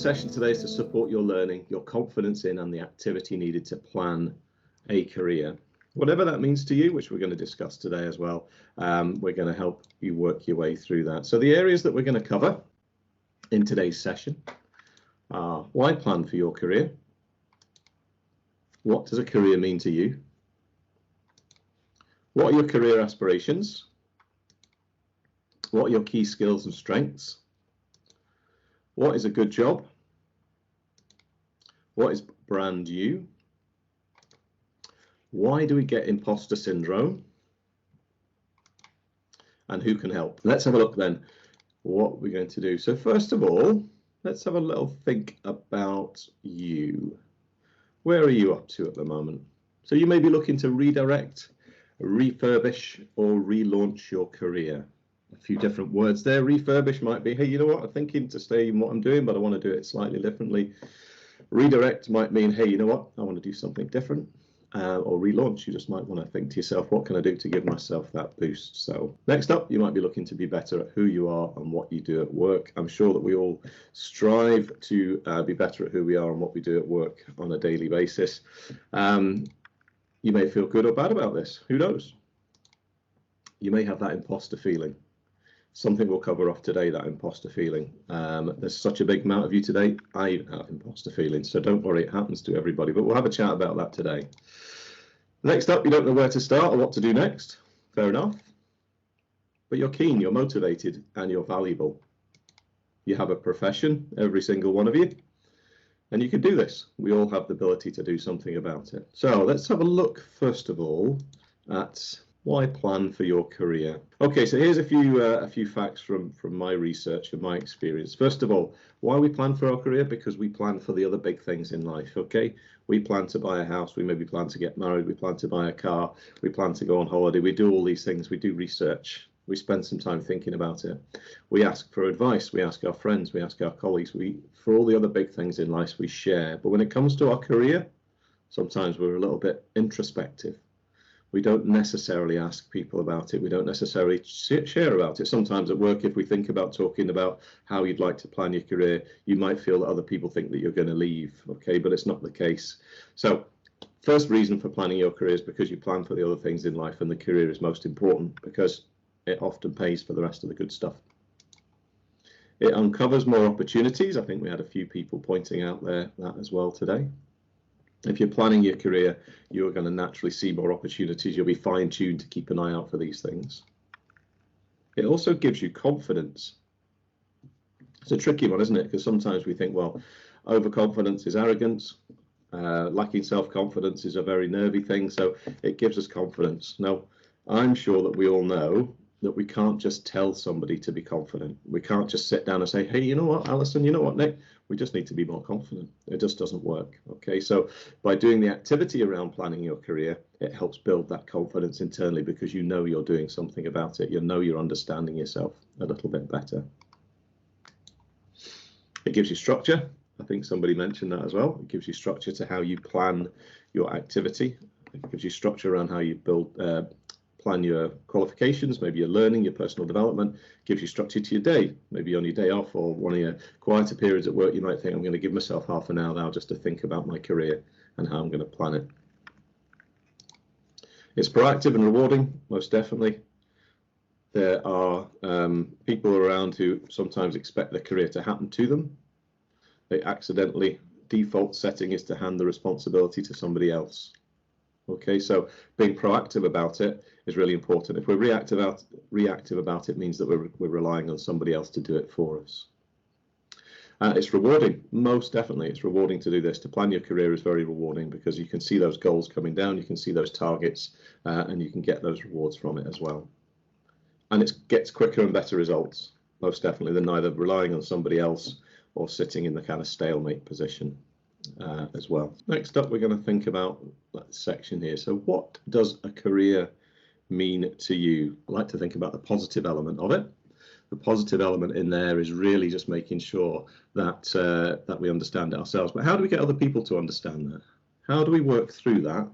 session today is to support your learning, your confidence in, and the activity needed to plan a career. Whatever that means to you, which we're going to discuss today as well, we're going to help you work your way through that. So the areas that we're going to cover in today's session are: why plan for your career? What does a career mean to you? What are your career aspirations? What are your key skills and strengths? What is a good job? What is brand you? Why do we get imposter syndrome? And who can help? Let's have a look then what we're going to do. So first of all, let's have a little think about you. Where are you up to at the moment? So you may be looking to redirect, refurbish, or relaunch your career. A few different words there. Refurbish might be, hey, you know what, I'm thinking to stay in what I'm doing, but I want to do it slightly differently. Redirect might mean, hey, you know what, I want to do something different. Or relaunch, you just might want to think to yourself, what can I do to give myself that boost? So next up, you might be looking to be better at who you are and what you do at work. I'm sure that we all strive to be better at who we are and what we do at work on a daily basis. You may feel good or bad about this. Who knows? You may have that imposter feeling. Something we'll cover off today, that imposter feeling. There's such a big amount of you today. I even have imposter feelings, so don't worry, it happens to everybody, but we'll have a chat about that today. Next up, you don't know where to start or what to do next. Fair enough. But you're keen, you're motivated, and you're valuable. You have a profession, every single one of you, and you can do this. We all have the ability to do something about it. So let's have a look, first of all, at why plan for your career. Okay, so here's a few facts from my research and my experience. First of all, why we plan for our career? Because we plan for the other big things in life. Okay, we plan to buy a house, we maybe plan to get married, we plan to buy a car, we plan to go on holiday, we do all these things, we do research, we spend some time thinking about it, we ask for advice, we ask our friends, we ask our colleagues, for all the other big things in life we share. But when it comes to our career, sometimes we're a little bit introspective. We don't necessarily ask people about it. We don't necessarily share about it. Sometimes at work, if we think about talking about how you'd like to plan your career, you might feel that other people think that you're going to leave, okay? But it's not the case. So first reason for planning your career is because you plan for the other things in life, and the career is most important because it often pays for the rest of the good stuff. It uncovers more opportunities. I think we had a few people pointing out that as well today. If you're planning your career, you're going to naturally see more opportunities. You'll be fine-tuned to keep an eye out for these things. It also gives you confidence. It's a tricky one, isn't it? Because sometimes we think, well, overconfidence is arrogance. Lacking self-confidence is a very nervy thing. So it gives us confidence. Now, I'm sure that we all know that we can't just tell somebody to be confident. We can't just sit down and say, hey, you know what, Alison, you know what, Nick, we just need to be more confident. It just doesn't work. Okay, so by doing the activity around planning your career, it helps build that confidence internally because you know you're doing something about it. You know you're understanding yourself a little bit better. It gives you structure. I think somebody mentioned that as well. It gives you structure to how you plan your activity. It gives you structure around how you plan your qualifications, maybe your learning, your personal development. Gives you structure to your day. Maybe on your day off or one of your quieter periods at work, you might think, I'm going to give myself half an hour now just to think about my career and how I'm going to plan it. It's proactive and rewarding, most definitely. There are people around who sometimes expect their career to happen to them. They accidentally, default setting is to hand the responsibility to somebody else. Okay, so being proactive about it is really important. If we're reactive about it means that we're relying on somebody else to do it for us. It's rewarding, most definitely. It's rewarding to do this. To plan your career is very rewarding because you can see those goals coming down, you can see those targets, and you can get those rewards from it as well. And it gets quicker and better results, most definitely, than either relying on somebody else or sitting in the kind of stalemate position. As well. Next up, we're going to think about that section here. So what does a career mean to you? I like to think about the positive element of it. The positive element in there is really just making sure that that we understand it ourselves. But how do we get other people to understand that? How do we work through that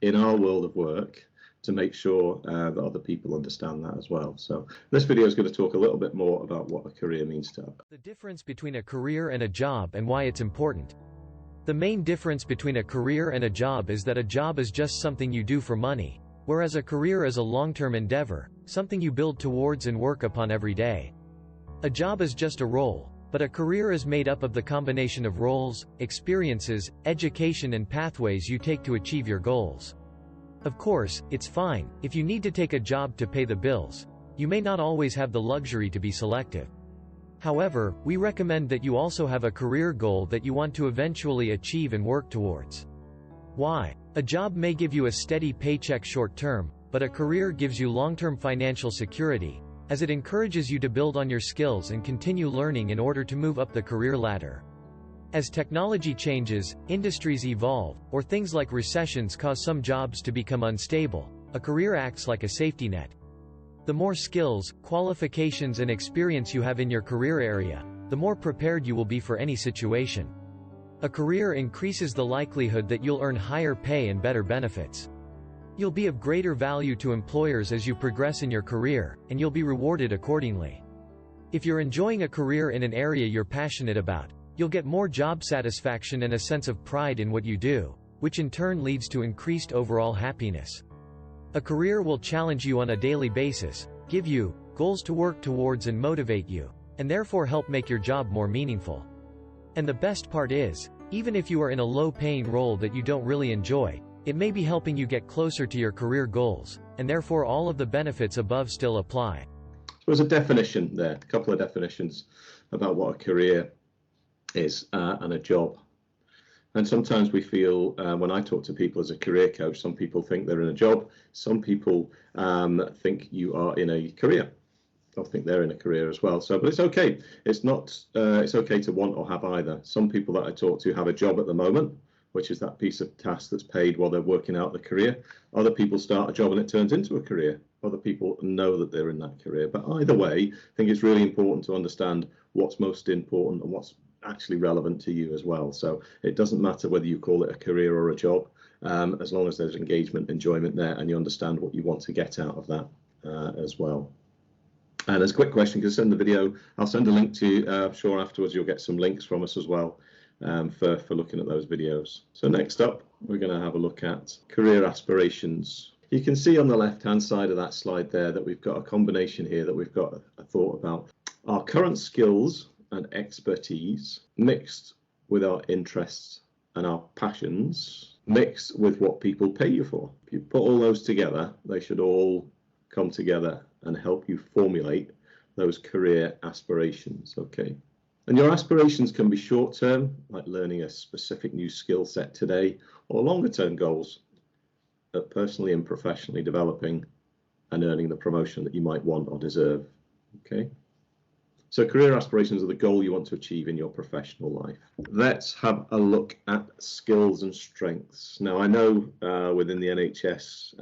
in our world of work to make sure that other people understand that as well. So this video is going to talk a little bit more about what a career means to us. The difference between a career and a job and why it's important. The main difference between a career and a job is that a job is just something you do for money, whereas a career is a long-term endeavor, something you build towards and work upon every day. A job is just a role, but a career is made up of the combination of roles, experiences, education and pathways you take to achieve your goals. Of course, it's fine if you need to take a job to pay the bills. You may not always have the luxury to be selective. However, we recommend that you also have a career goal that you want to eventually achieve and work towards. Why? A job may give you a steady paycheck short term, but a career gives you long-term financial security, as it encourages you to build on your skills and continue learning in order to move up the career ladder. As technology changes, industries evolve, or things like recessions cause some jobs to become unstable, a career acts like a safety net. The more skills, qualifications and experience you have in your career area, the more prepared you will be for any situation. A career increases the likelihood that you'll earn higher pay and better benefits. You'll be of greater value to employers as you progress in your career, and you'll be rewarded accordingly. If you're enjoying a career in an area you're passionate about, you'll get more job satisfaction and a sense of pride in what you do, which in turn leads to increased overall happiness. A career will challenge you on a daily basis, give you goals to work towards and motivate you, and therefore help make your job more meaningful. And the best part is, even if you are in a low-paying role that you don't really enjoy, it may be helping you get closer to your career goals, and therefore all of the benefits above still apply. So there's a definition there, a couple of definitions about what a career is and a job. And sometimes we feel, when I talk to people as a career coach, some people think they're in a job, some people think you are in a career. I think they're in a career as well. So, but it's okay. It's not. It's okay to want or have either. Some people that I talk to have a job at the moment, which is that piece of task that's paid while they're working out the career. Other people start a job and it turns into a career. Other people know that they're in that career. But either way, I think it's really important to understand what's most important and what's actually relevant to you as well. So it doesn't matter whether you call it a career or a job, as long as there's engagement, enjoyment there, and you understand what you want to get out of that as well. And as a quick question, you can send the video. I'll send a link to, I'm sure afterwards you'll get some links from us as well for looking at those videos. So next up, we're going to have a look at career aspirations. You can see on the left-hand side of that slide there that we've got a combination here that we've got a thought about our current skills and expertise mixed with our interests and our passions, mixed with what people pay you for. If you put all those together, they should all come together and help you formulate those career aspirations, okay? And your aspirations can be short-term, like learning a specific new skill set today, or longer-term goals, personally and professionally developing and earning the promotion that you might want or deserve, okay? So career aspirations are the goal you want to achieve in your professional life. Let's have a look at skills and strengths. Now, I know within the NHS,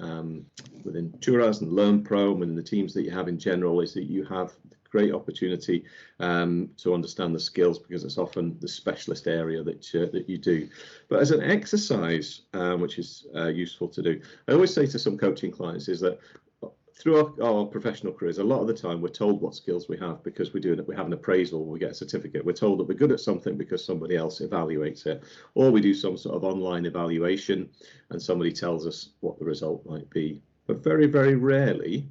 within Turas and LearnPro, and within the teams that you have in general, is that you have great opportunity to understand the skills, because it's often the specialist area that you do. But as an exercise, which is useful to do, I always say to some coaching clients is that through our professional careers, a lot of the time we're told what skills we have because we have an appraisal, we get a certificate. We're told that we're good at something because somebody else evaluates it, or we do some sort of online evaluation and somebody tells us what the result might be. But very, very rarely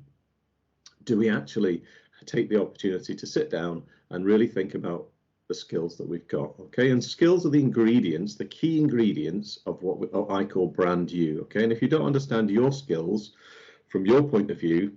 do we actually take the opportunity to sit down and really think about the skills that we've got, okay? And skills are the ingredients, the key ingredients of what I call brand you, okay? And if you don't understand your skills from your point of view,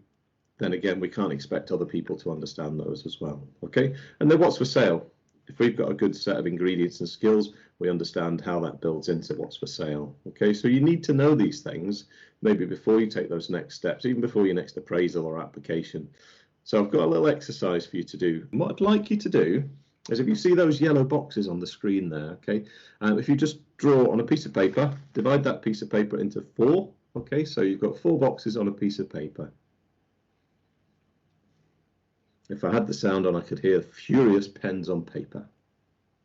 then again, we can't expect other people to understand those as well, okay? And then what's for sale? If we've got a good set of ingredients and skills, we understand how that builds into what's for sale, okay? So you need to know these things maybe before you take those next steps, even before your next appraisal or application. So I've got a little exercise for you to do. And what I'd like you to do is, if you see those yellow boxes on the screen there, okay, if you just draw on a piece of paper, divide that piece of paper into 4, okay, so you've got 4 boxes on a piece of paper. If I had the sound on, I could hear furious pens on paper.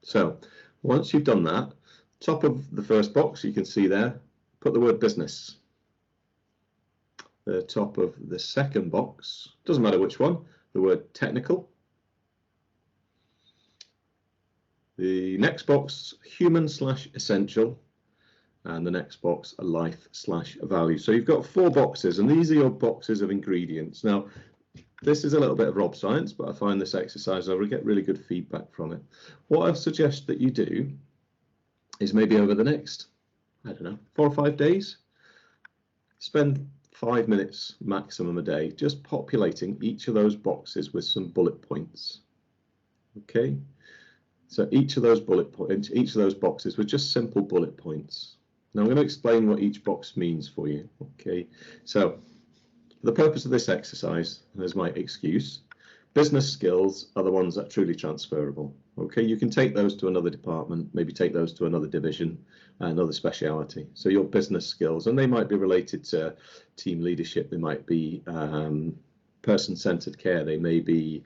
So once you've done that, top of the first box, you can see there, put the word business. the top of the second box, doesn't matter which one, the word technical. The next box, human/essential, and the next box, a life/value. So you've got 4 boxes, and these are your boxes of ingredients. Now, this is a little bit of Rob science, but I find this exercise, I will get really good feedback from it. What I suggest that you do is maybe over the next, I don't know, 4 or 5 days, spend 5 minutes maximum a day just populating each of those boxes with some bullet points. Okay, so each of those bullet points, each of those boxes with just simple bullet points. Now I'm going to explain what each box means for you. Okay, so for the purpose of this exercise, there's my excuse. Business skills are the ones that are truly transferable. Okay, you can take those to another department, maybe take those to another division, another speciality. So your business skills, and they might be related to team leadership, they might be person-centered care, they may be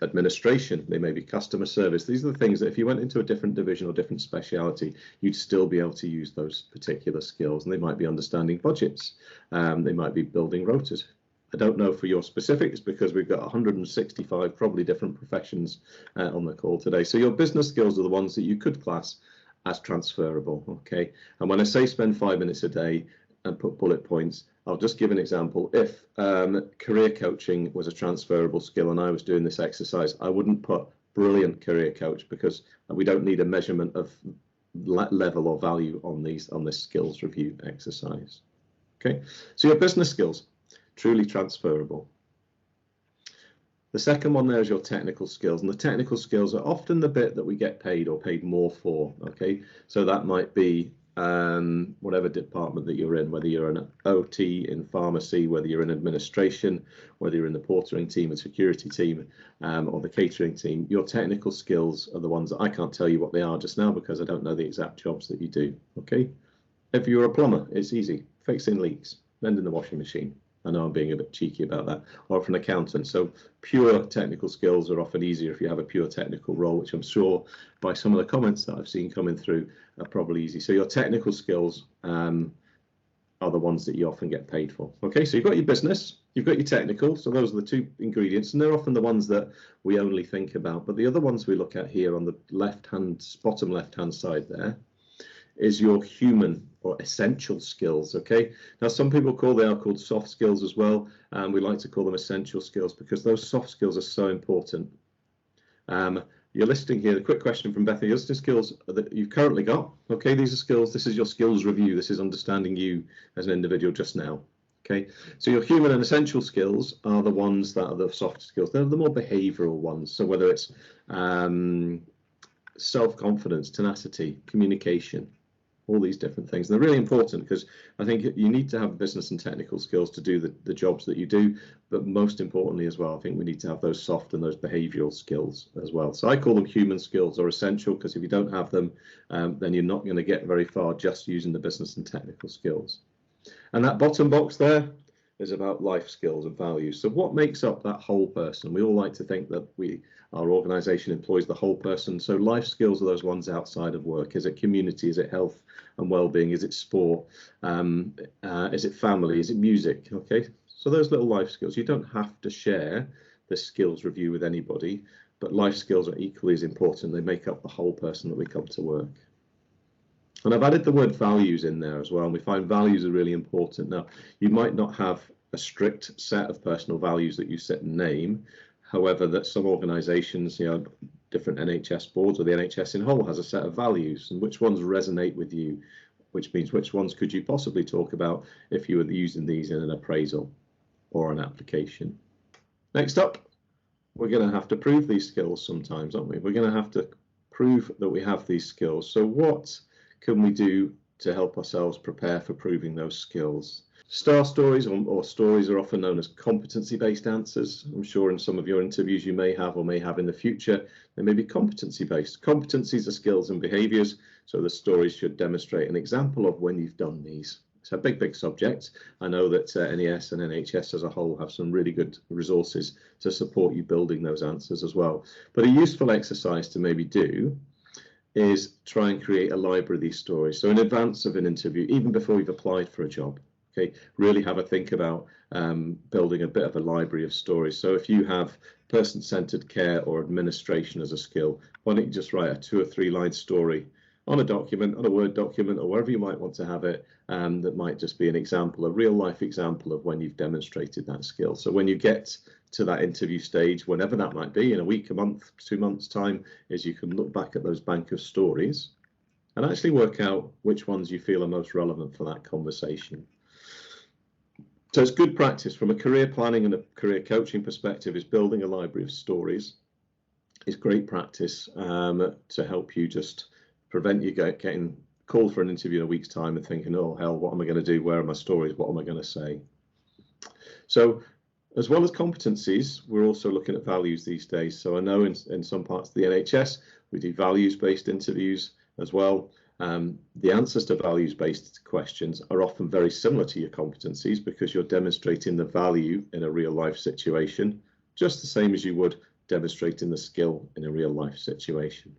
administration, they may be customer service. These are the things that if you went into a different division or different speciality, you'd still be able to use those particular skills. And they might be understanding budgets, they might be building rotas. I don't know for your specifics because we've got 165 probably different professions on the call today. So your business skills are the ones that you could class as transferable. Okay, and when I say spend 5 minutes a day and put bullet points, I'll just give an example. If career coaching was a transferable skill and I was doing this exercise, I wouldn't put brilliant career coach because we don't need a measurement of level or value on this skills review exercise. Okay, so your business skills, truly transferable. The second one there is your technical skills, and the technical skills are often the bit that we get paid or paid more for. Okay, so that might be whatever department that you're in, whether you're an OT in pharmacy, whether you're in administration, whether you're in the portering team, the security team, or the catering team. Your technical skills are the ones that I can't tell you what they are just now because I don't know the exact jobs that you do. Okay, if you're a plumber, it's easy, fixing leaks, mending the washing machine. I know I'm being a bit cheeky about that, or for an accountant. So pure technical skills are often easier if you have a pure technical role, which I'm sure by some of the comments that I've seen coming through are probably easy. So your technical skills are the ones that you often get paid for. Okay, so you've got your business, you've got your technical, so those are the 2 ingredients, and they're often the ones that we only think about. But the other ones we look at here on the bottom left-hand side there is your human or essential skills. Okay, now some people they are called soft skills as well, and we like to call them essential skills because those soft skills are so important. You're listing here the quick question from Bethany, your skills that you've currently got. Okay, these are skills, this is your skills review, this is understanding you as an individual just now. Okay, so your human and essential skills are the ones that are the soft skills. They're the more behavioral ones. So whether it's self-confidence, tenacity, communication, all these different things. And they're really important because I think you need to have business and technical skills to do the jobs that you do, but most importantly as well, I think we need to have those soft and those behavioral skills as well. So I call them human skills or essential because if you don't have them, then you're not going to get very far just using the business and technical skills. And that bottom box there is about life skills and values. So what makes up that whole person? We all like to think that our organization employs the whole person. So life skills are those ones outside of work. Is it community? Is it health and well-being? Is it sport? Is it family? Is it music? Okay, so those little life skills, you don't have to share the skills review with anybody, but life skills are equally as important. They make up the whole person that we come to work. And I've added the word values in there as well. And we find values are really important. Now, you might not have a strict set of personal values that you sit and name. However, that some organizations, different NHS boards or the NHS in whole has a set of values, and which ones resonate with you, which means which ones could you possibly talk about if you were using these in an appraisal or an application. Next up, we're going to have to prove these skills sometimes, aren't we? We're going to have to prove that we have these skills. So what can we do to help ourselves prepare for proving those skills? STAR stories or stories are often known as competency-based answers. I'm sure in some of your interviews you may have or may have in the future, they may be competency-based. Competencies are skills and behaviours, so the stories should demonstrate an example of when you've done these. It's a big subject. I know that NES and NHS as a whole have some really good resources to support you building those answers as well. But a useful exercise to maybe do is try and create a library of these stories. So in advance of an interview, even before you've applied for a job, Okay, really have a think about building a bit of a library of stories. So if you have person-centered care or administration as a skill, why don't you just write a 2 or 3 line story on a document, on a Word document, or wherever you might want to have it, that might just be an example, a real life example of when you've demonstrated that skill. So when you get to that interview stage, whenever that might be, in a week, a month, 2 months time, is you can look back at those bank of stories and actually work out which ones you feel are most relevant for that conversation. So it's good practice from a career planning and a career coaching perspective, is building a library of stories. It's great practice to help you just prevent you getting called for an interview in a week's time and thinking, oh hell, what am I going to do? Where are my stories? What am I going to say? So as well as competencies, we're also looking at values these days. So I know in some parts of the NHS, we do values-based interviews as well. The answers to values-based questions are often very similar to your competencies because you're demonstrating the value in a real-life situation, just the same as you would demonstrating the skill in a real-life situation.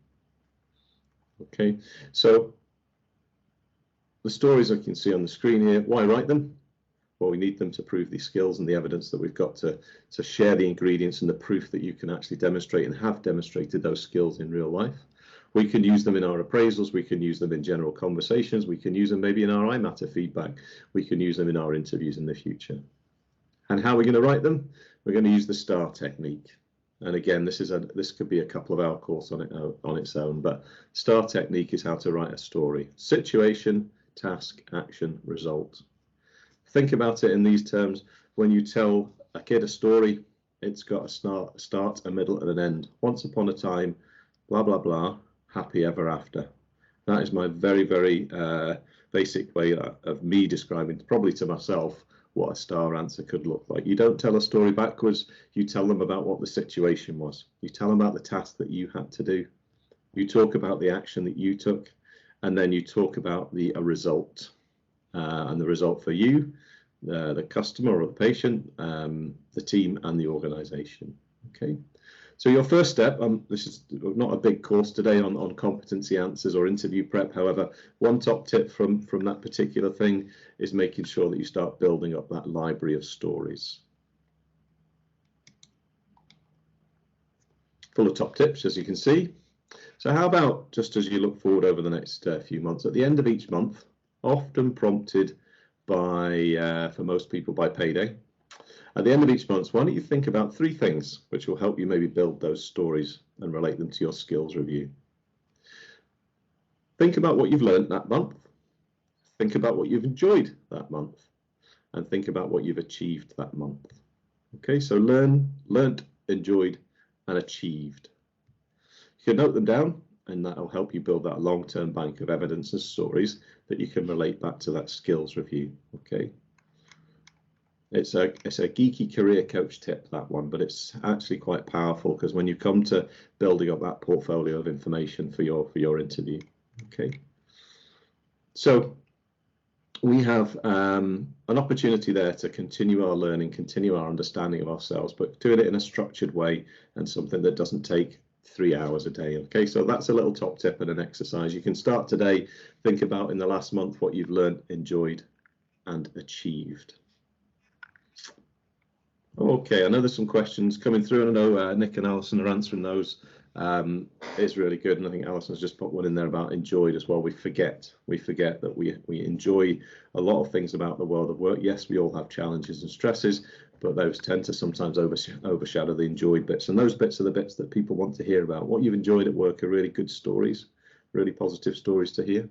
Okay, so the stories I can see on the screen here, why write them? Well, we need them to prove these skills and the evidence that we've got to share the ingredients and the proof that you can actually demonstrate and have demonstrated those skills in real life. We can use them in our appraisals, we can use them in general conversations, we can use them maybe in our iMatter feedback, we can use them in our interviews in the future. And how are we going to write them? We're going to use the STAR technique. And again, this could be a couple of hour course on its own, but STAR technique is how to write a story: situation, task, action, result. Think about it in these terms. When you tell a kid a story, it's got a start, a middle, and an end. Once upon a time, blah, blah, blah, happy ever after. That is my very, very basic way of me describing, probably to myself, what a STAR answer could look like. You don't tell a story backwards. You tell them about what the situation was. You tell them about the task that you had to do. You talk about the action that you took, and then you talk about the result. And the result for you, the customer or the patient, the team and the organization. Okay, so your first step, this is not a big course today on competency answers or interview prep. However, one top tip from that particular thing is making sure that you start building up that library of stories. Full of top tips, as you can see. So how about, just as you look forward over the next few months, at the end of each month, often prompted by, for most people, by payday. At the end of each month, why don't you think about 3 things which will help you maybe build those stories and relate them to your skills review. Think about what you've learned that month. Think about what you've enjoyed that month. And think about what you've achieved that month. Okay, so learned, enjoyed, and achieved. You can note them down, and that'll help you build that long-term bank of evidence and stories that you can relate back to that skills review. Okay, it's a geeky career coach tip, that one, but it's actually quite powerful because when you come to building up that portfolio of information for your interview. Okay, so we have an opportunity there to continue our learning, continue our understanding of ourselves, but doing it in a structured way and something that doesn't take 3 hours a day. Okay, so that's a little top tip and an exercise. You can start today. Think about in the last month what you've learned, enjoyed, and achieved. Okay, I know there's some questions coming through, and I know Nick and Alison are answering those. It's really good, and I think Alison's just put one in there about enjoyed as well. We forget that we enjoy a lot of things about the world of work. Yes, we all have challenges and stresses, but those tend to sometimes overshadow the enjoyed bits, and those bits are the bits that people want to hear about. What you've enjoyed at work are really good stories, really positive stories to hear.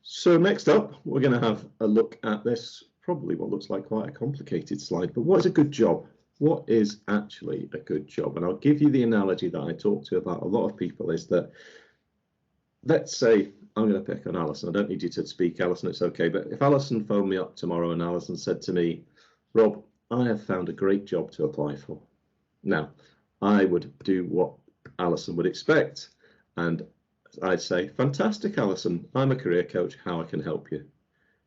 So next up, we're going to have a look at this, probably what looks like quite a complicated slide, but what is a good job? What is actually a good job? And I'll give you the analogy that I talk to about a lot of people is that, let's say, I'm going to pick on Alison. I don't need you to speak, Alison, it's okay. But if Alison phoned me up tomorrow and Alison said to me, Rob, I have found a great job to apply for. Now, I would do what Alison would expect. And I'd say, fantastic, Alison, I'm a career coach, how I can help you.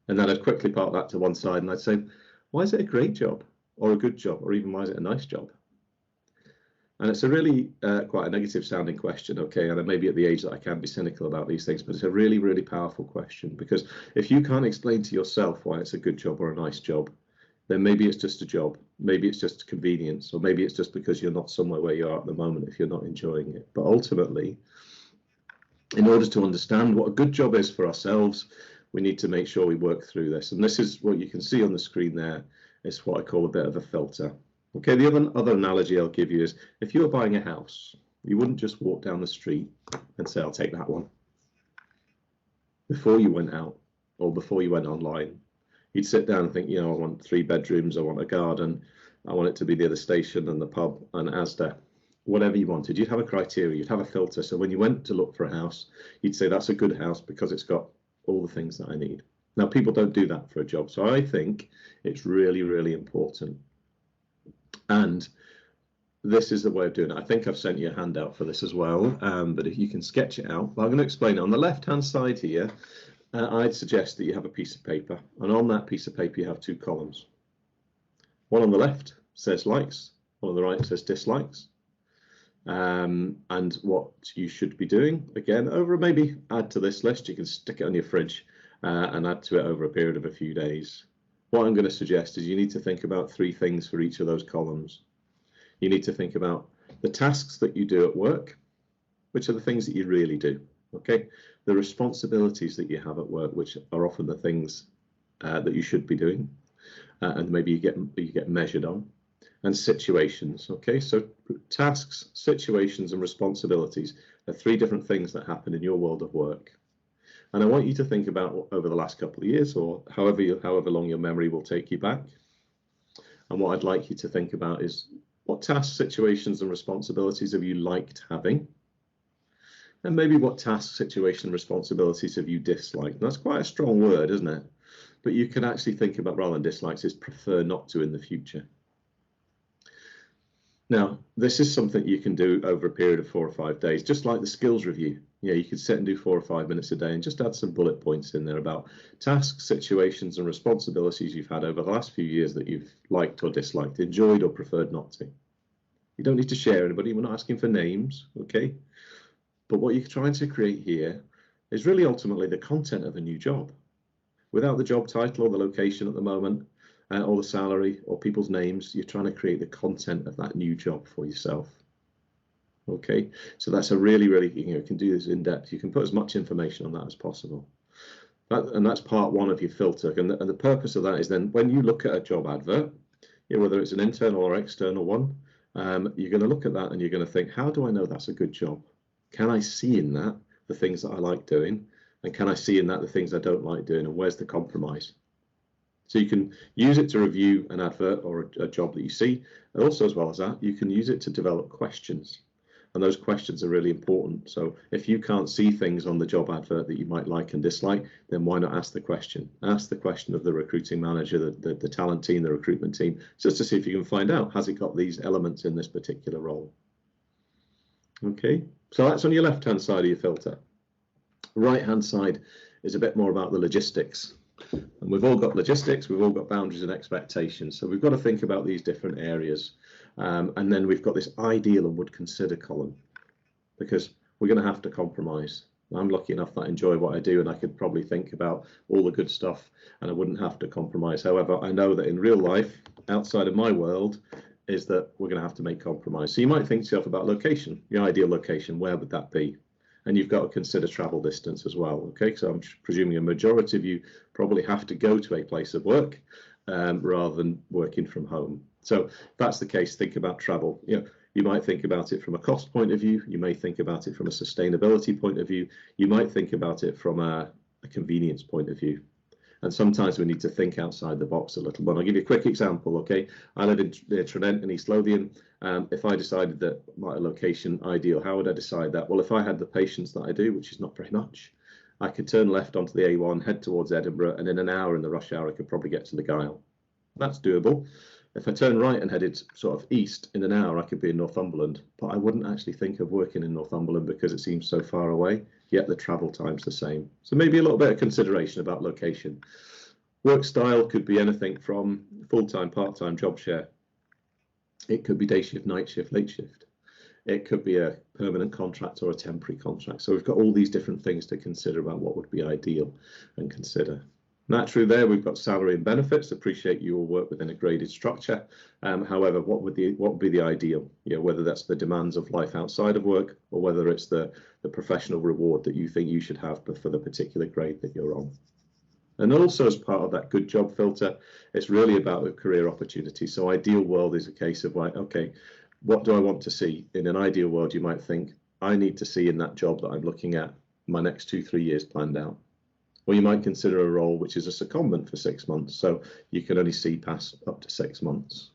And then I'd quickly park that to one side and I'd say, why is it a great job or a good job, or even why is it a nice job? And it's a really quite a negative sounding question, okay? And maybe at the age that I can be cynical about these things, but it's a really, really powerful question, because if you can't explain to yourself why it's a good job or a nice job, then maybe it's just a job, maybe it's just convenience, or maybe it's just because you're not somewhere where you are at the moment if you're not enjoying it. But ultimately, in order to understand what a good job is for ourselves, we need to make sure we work through this. And this is what you can see on the screen there, is what I call a bit of a filter. Okay, the other analogy I'll give you is, if you were buying a house, you wouldn't just walk down the street and say, I'll take that one. Before you went out or before you went online, you'd sit down and think, you know, I want 3 bedrooms, I want a garden, I want it to be near the station and the pub and Asda, whatever you wanted. You'd have a criteria, you'd have a filter. So when you went to look for a house, you'd say, that's a good house because it's got all the things that I need. Now, people don't do that for a job. So I think it's really, really important. And this is the way of doing it. I think I've sent you a handout for this as well, but if you can sketch it out. Well, I'm going to explain it. On the left-hand side here, I'd suggest that you have a piece of paper. And on that piece of paper, you have 2 columns. One on the left says likes, one on the right says dislikes. And what you should be doing, again, over maybe add to this list. You can stick it on your fridge and add to it over a period of a few days. What I'm going to suggest is you need to think about 3 things for each of those columns. You need to think about the tasks that you do at work, which are the things that you really do, okay? The responsibilities that you have at work, which are often the things that you should be doing, and maybe you get measured on, and situations, okay? So tasks, situations, and responsibilities are 3 different things that happen in your world of work. And I want you to think about, over the last couple of years, or however long your memory will take you back. And what I'd like you to think about is, what tasks, situations, and responsibilities have you liked having? And maybe what tasks, situations, and responsibilities have you disliked? And that's quite a strong word, isn't it? But you can actually think about, rather than dislikes, is prefer not to in the future. Now, this is something you can do over a period of 4 or 5 days, just like the skills review. Yeah, you could sit and do 4 or 5 minutes a day and just add some bullet points in there about tasks, situations, and responsibilities you've had over the last few years that you've liked or disliked, enjoyed or preferred not to. You don't need to share anybody. We're not asking for names, okay? But what you're trying to create here is really ultimately the content of a new job. Without the job title or the location at the moment, or the salary or people's names, you're trying to create the content of that new job for yourself. Okay, so that's a really, you can do this in depth. You can put as much information on that as possible. And that's part 1 of your filter. And the purpose of that is then, when you look at a job advert, whether it's an internal or external one, you're going to look at that and you're going to think, how do I know that's a good job? Can I see in that the things that I like doing? And can I see in that the things I don't like doing? And where's the compromise? So you can use it to review an advert or a job that you see. And also, as well as that, you can use it to develop questions. And those questions are really important. So if you can't see things on the job advert that you might like and dislike, then why not ask the question? Ask the question of the recruiting manager, the talent team, the recruitment team, just to see if you can find out, has it got these elements in this particular role? Okay, so that's on your left-hand side of your filter. Right-hand side is a bit more about the logistics. And we've all got logistics, we've all got boundaries and expectations. So we've got to think about these different areas. And then we've got this ideal and would consider column, because we're going to have to compromise. I'm lucky enough that I enjoy what I do, and I could probably think about all the good stuff and I wouldn't have to compromise. However, I know that in real life, outside of my world, is that we're going to have to make compromise. So you might think to yourself about location, your ideal location, where would that be? And you've got to consider travel distance as well. Okay, so I'm presuming a majority of you probably have to go to a place of work rather than working from home. So if that's the case, think about travel. You might think about it from a cost point of view. You may think about it from a sustainability point of view. You might think about it from a convenience point of view. And sometimes we need to think outside the box a little bit. I'll give you a quick example, okay? I live in Trinent in East Lothian. If I decided that my location ideal, how would I decide that? Well, if I had the patience that I do, which is not very much, I could turn left onto the A1, head towards Edinburgh, and in an hour in the rush hour, I could probably get to the Gyle. That's doable. If I turn right and headed sort of east, in an hour, I could be in Northumberland, but I wouldn't actually think of working in Northumberland because it seems so far away, yet the travel time's the same. So maybe a little bit of consideration about location. Work style could be anything from full-time, part-time job share. It could be day shift, night shift, late shift. It could be a permanent contract or a temporary contract. So we've got all these different things to consider about what would be ideal and consider. Naturally there, we've got salary and benefits. Appreciate you will work within a graded structure. However, what would be the ideal? Whether that's the demands of life outside of work, or whether it's the professional reward that you think you should have for the particular grade that you're on. And also, as part of that good job filter, it's really about the career opportunity. So ideal world is a case of like, okay, what do I want to see? In an ideal world, you might think, I need to see in that job that I'm looking at my next 2-3 years planned out. Or you might consider a role which is a secondment for 6 months, so you can only see past up to 6 months.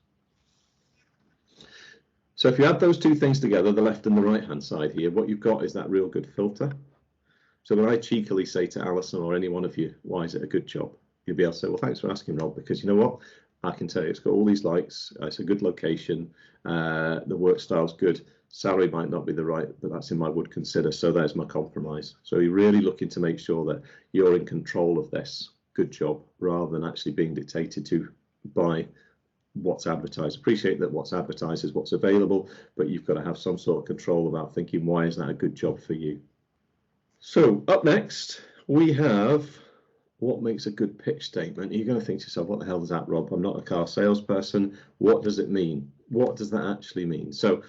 So if you add those two things together, the left and the right hand side here, what you've got is that real good filter. So when I cheekily say to Alison or any one of you, why is it a good job? You'll be able to say, well, thanks for asking, Rob, because you know what? I can tell you it's got all these likes, it's a good location, the work style's good, salary might not be the right, but that's in my would consider, so there's my compromise. So you're really looking to make sure that you're in control of this good job rather than actually being dictated to by what's advertised. Appreciate that what's advertised is what's available, but you've got to have some sort of control about thinking, why is that a good job for you? So up next, we have what makes a good pitch statement. You're going to think to yourself, what the hell is that, Rob? I'm not a car salesperson. What does it mean? What does that actually mean? So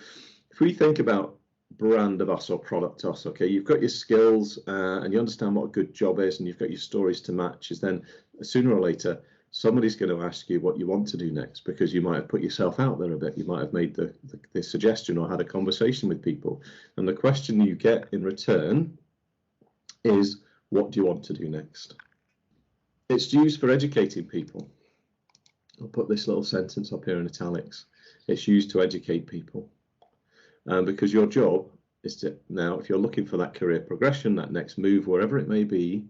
if we think about brand of us or product us, okay, you've got your skills and you understand what a good job is and you've got your stories to match, is then sooner or later, somebody's going to ask you what you want to do next, because you might have put yourself out there a bit. You might have made the suggestion or had a conversation with people. And the question you get in return is, what do you want to do next? It's used for educating people. I'll put this little sentence up here in italics. It's used to educate people. Because your job is to, now, if you're looking for that career progression, that next move, wherever it may be,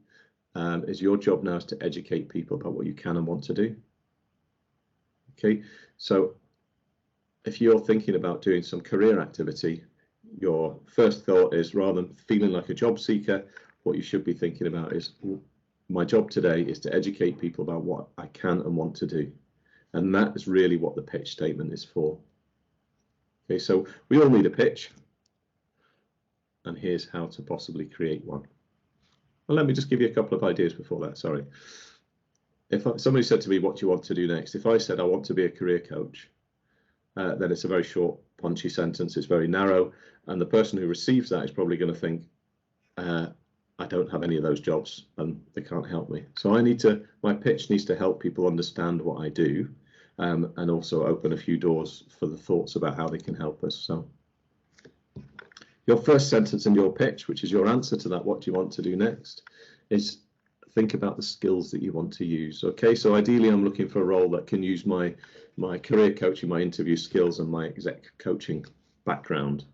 is your job now is to educate people about what you can and want to do. Okay, so if you're thinking about doing some career activity, your first thought is, rather than feeling like a job seeker, what you should be thinking about is, my job today is to educate people about what I can and want to do. And that is really what the pitch statement is for. Okay, so we all need a pitch. And here's how to possibly create one. Well, let me just give you a couple of ideas before that, sorry. If somebody said to me, what do you want to do next? If I said I want to be a career coach, then it's a very short, punchy sentence. It's very narrow. And the person who receives that is probably going to think, I don't have any of those jobs and they can't help me. So my pitch needs to help people understand what I do, and also open a few doors for the thoughts about how they can help us. So your first sentence in your pitch, which is your answer to that, what do you want to do next, is think about the skills that you want to use. Okay, so ideally I'm looking for a role that can use my career coaching, my interview skills and my exec coaching background.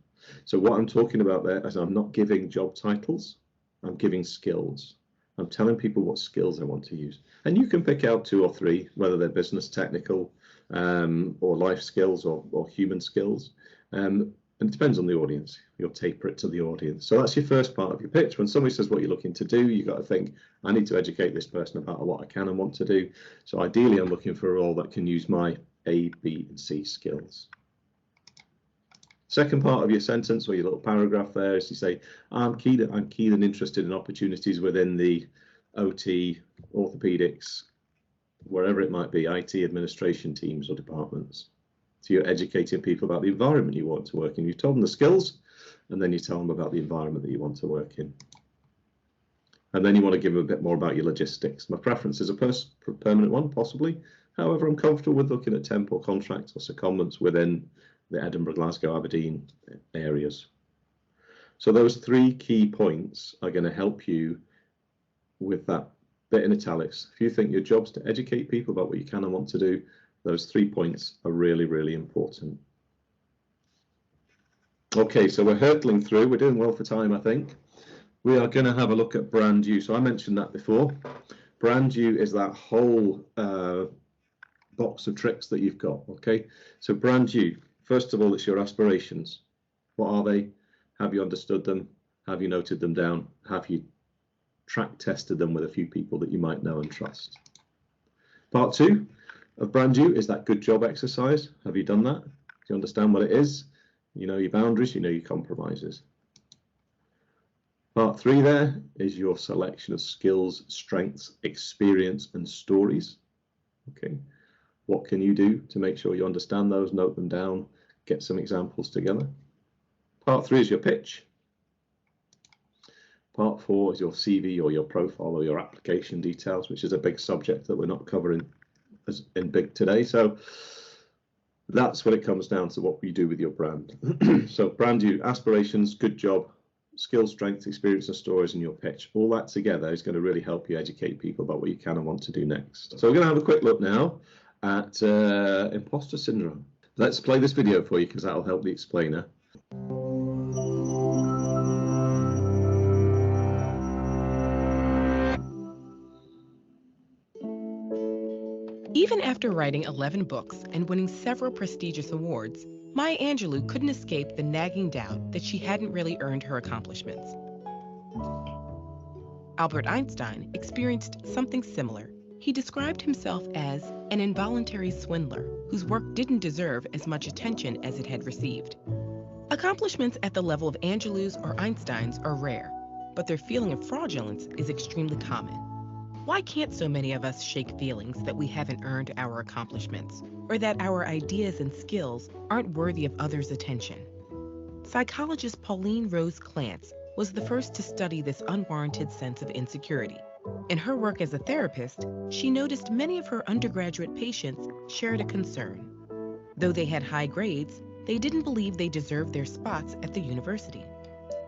So what I'm talking about there is I'm not giving job titles, I'm giving skills. I'm telling people what skills I want to use. And you can pick out 2 or 3, whether they're business, technical, or life skills or human skills. And it depends on the audience. You'll taper it to the audience. So that's your first part of your pitch. When somebody says what you're looking to do, you've got to think, I need to educate this person about what I can and want to do. So ideally, I'm looking for a role that can use my A, B, and C skills. Second part of your sentence or your little paragraph there is you say, I'm keen and interested in opportunities within the OT, orthopedics, wherever it might be, IT administration teams or departments. So you're educating people about the environment you want to work in. You told them the skills, and then you tell them about the environment that you want to work in. And then you want to give them a bit more about your logistics. My preference is a permanent one, possibly. However, I'm comfortable with looking at temp or contracts or secondments within the Edinburgh, Glasgow, Aberdeen areas. So those 3 key points are going to help you with that bit in italics. If you think your job's to educate people about what you can and want to do, those 3 points are really, really important. Okay, so we're hurtling through. We're doing well for time, I think. We are going to have a look at brand you. So I mentioned that before. Brand you is that whole box of tricks that you've got. Okay, so brand you. First of all, it's your aspirations. What are they? Have you understood them? Have you noted them down? Have you track tested them with a few people that you might know and trust? Part 2 of brand you is that good job exercise. Have you done that? Do you understand what it is? You know your boundaries, you know your compromises. Part 3 there is your selection of skills, strengths, experience, and stories. Okay, what can you do to make sure you understand those, note them down, get some examples together. Part 3 is your pitch. Part 4 is your CV or your profile or your application details, which is a big subject that we're not covering as in big today. So that's what it comes down to, what we do with your brand. So brand you, aspirations, good job, skills, strengths, experience, and stories in your pitch. All that together is going to really help you educate people about what you can and want to do next. So we're going to have a quick look now at imposter syndrome. Let's play this video for you because that'll help the explainer. Even after writing 11 books and winning several prestigious awards, Maya Angelou couldn't escape the nagging doubt that she hadn't really earned her accomplishments. Albert Einstein experienced something similar. He described himself as an involuntary swindler whose work didn't deserve as much attention as it had received. Accomplishments at the level of Angelou's or Einstein's are rare, but their feeling of fraudulence is extremely common. Why can't so many of us shake feelings that we haven't earned our accomplishments, or that our ideas and skills aren't worthy of others' attention? Psychologist Pauline Rose Clance was the first to study this unwarranted sense of insecurity. In her work as a therapist, she noticed many of her undergraduate patients shared a concern. Though they had high grades, they didn't believe they deserved their spots at the university.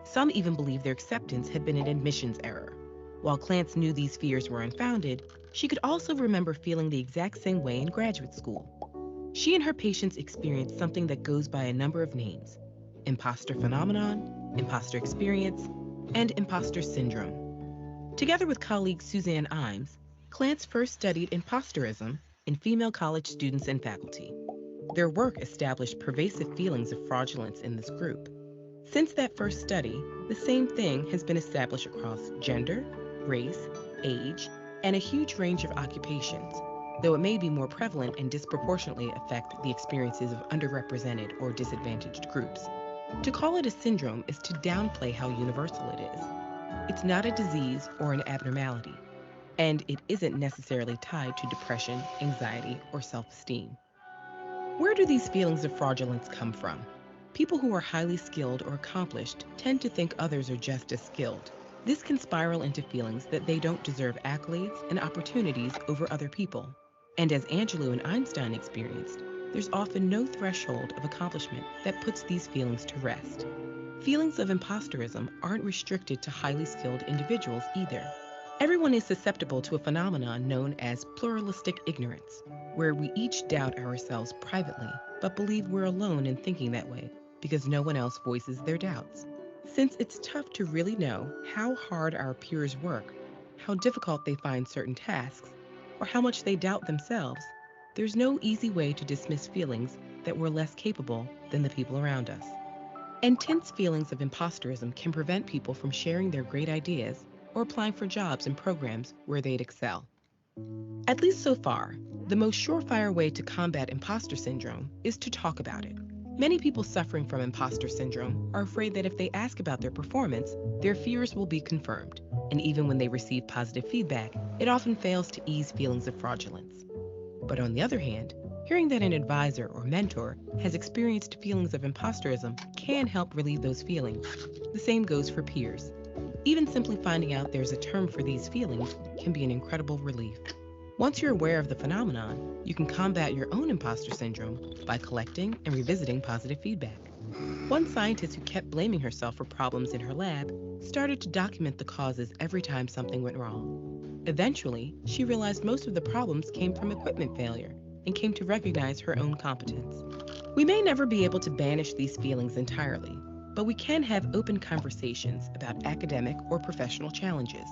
Some even believed their acceptance had been an admissions error. While Clance knew these fears were unfounded, she could also remember feeling the exact same way in graduate school. She and her patients experienced something that goes by a number of names: imposter phenomenon, imposter experience, and imposter syndrome. Together with colleague Suzanne Imes, Clance first studied imposterism in female college students and faculty. Their work established pervasive feelings of fraudulence in this group. Since that first study, the same thing has been established across gender, race, age, and a huge range of occupations, though it may be more prevalent and disproportionately affect the experiences of underrepresented or disadvantaged groups. To call it a syndrome is to downplay how universal it is. It's not a disease or an abnormality, and it isn't necessarily tied to depression, anxiety, or self-esteem. Where do these feelings of fraudulence come from? People who are highly skilled or accomplished tend to think others are just as skilled. This can spiral into feelings that they don't deserve accolades and opportunities over other people. And as Angelou and Einstein experienced, there's often no threshold of accomplishment that puts these feelings to rest. Feelings of imposterism aren't restricted to highly skilled individuals either. Everyone is susceptible to a phenomenon known as pluralistic ignorance, where we each doubt ourselves privately, but believe we're alone in thinking that way because no one else voices their doubts. Since it's tough to really know how hard our peers work, how difficult they find certain tasks, or how much they doubt themselves, there's no easy way to dismiss feelings that we're less capable than the people around us. Intense feelings of imposterism can prevent people from sharing their great ideas or applying for jobs and programs where they'd excel. At least so far, the most surefire way to combat imposter syndrome is to talk about it. Many people suffering from imposter syndrome are afraid that if they ask about their performance, their fears will be confirmed, and even when they receive positive feedback, it often fails to ease feelings of fraudulence. But on the other hand, hearing that an advisor or mentor has experienced feelings of imposterism can help relieve those feelings. The same goes for peers. Even simply finding out there's a term for these feelings can be an incredible relief. Once you're aware of the phenomenon, you can combat your own imposter syndrome by collecting and revisiting positive feedback. One scientist who kept blaming herself for problems in her lab started to document the causes every time something went wrong. Eventually, she realized most of the problems came from equipment failure and came to recognize her own competence. We may never be able to banish these feelings entirely, but we can have open conversations about academic or professional challenges.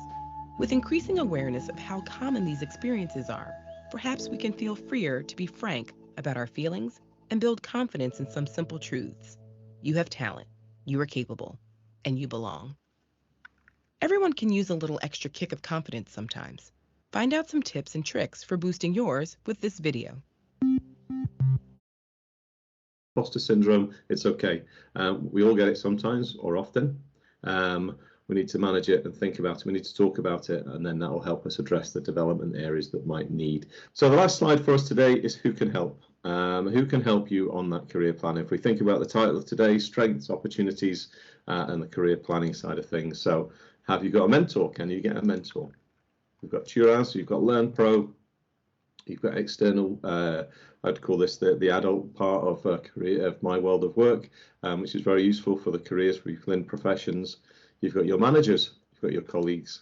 With increasing awareness of how common these experiences are, perhaps we can feel freer to be frank about our feelings and build confidence in some simple truths. You have talent, you are capable, and you belong. Everyone can use a little extra kick of confidence sometimes. Find out some tips and tricks for boosting yours with this video. Imposter syndrome, it's okay. We all get it sometimes or often. We need to manage it and think about it. We need to talk about it, and then that will help us address the development areas that might need. So the last slide for us today is who can help. Who can help you on that career plan? If we think about the title of today, strengths, opportunities, and the career planning side of things. So have you got a mentor? Can you get a mentor? You've got Turaz, you've got LearnPro, you've got external, I'd call this the adult part of career of My World of Work, which is very useful for the careers for people in professions. You've got your managers, you've got your colleagues,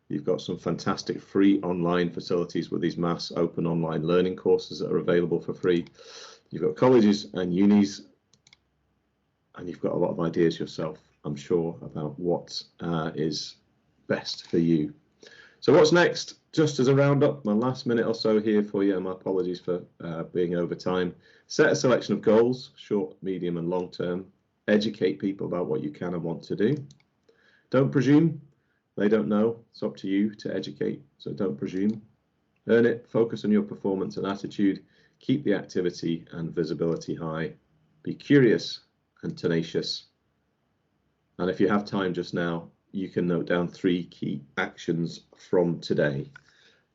you've got some fantastic free online facilities with these mass open online learning courses that are available for free. You've got colleges and unis, and you've got a lot of ideas yourself, I'm sure, about what is best for you. So what's next? Just as a roundup, my last minute or so here for you, and my apologies for being over time. Set a selection of goals, short, medium and long term. Educate people about what you can and want to do. Don't presume. They don't know. It's up to you to educate, so don't presume. Earn it. Focus on your performance and attitude. Keep the activity and visibility high. Be curious and tenacious. And if you have time just now, you can note down 3 key actions from today.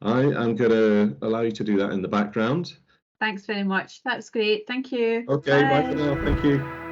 I am going to allow you to do that in the background. Thanks very much. That's great. Thank you. Okay, bye for now. Thank you.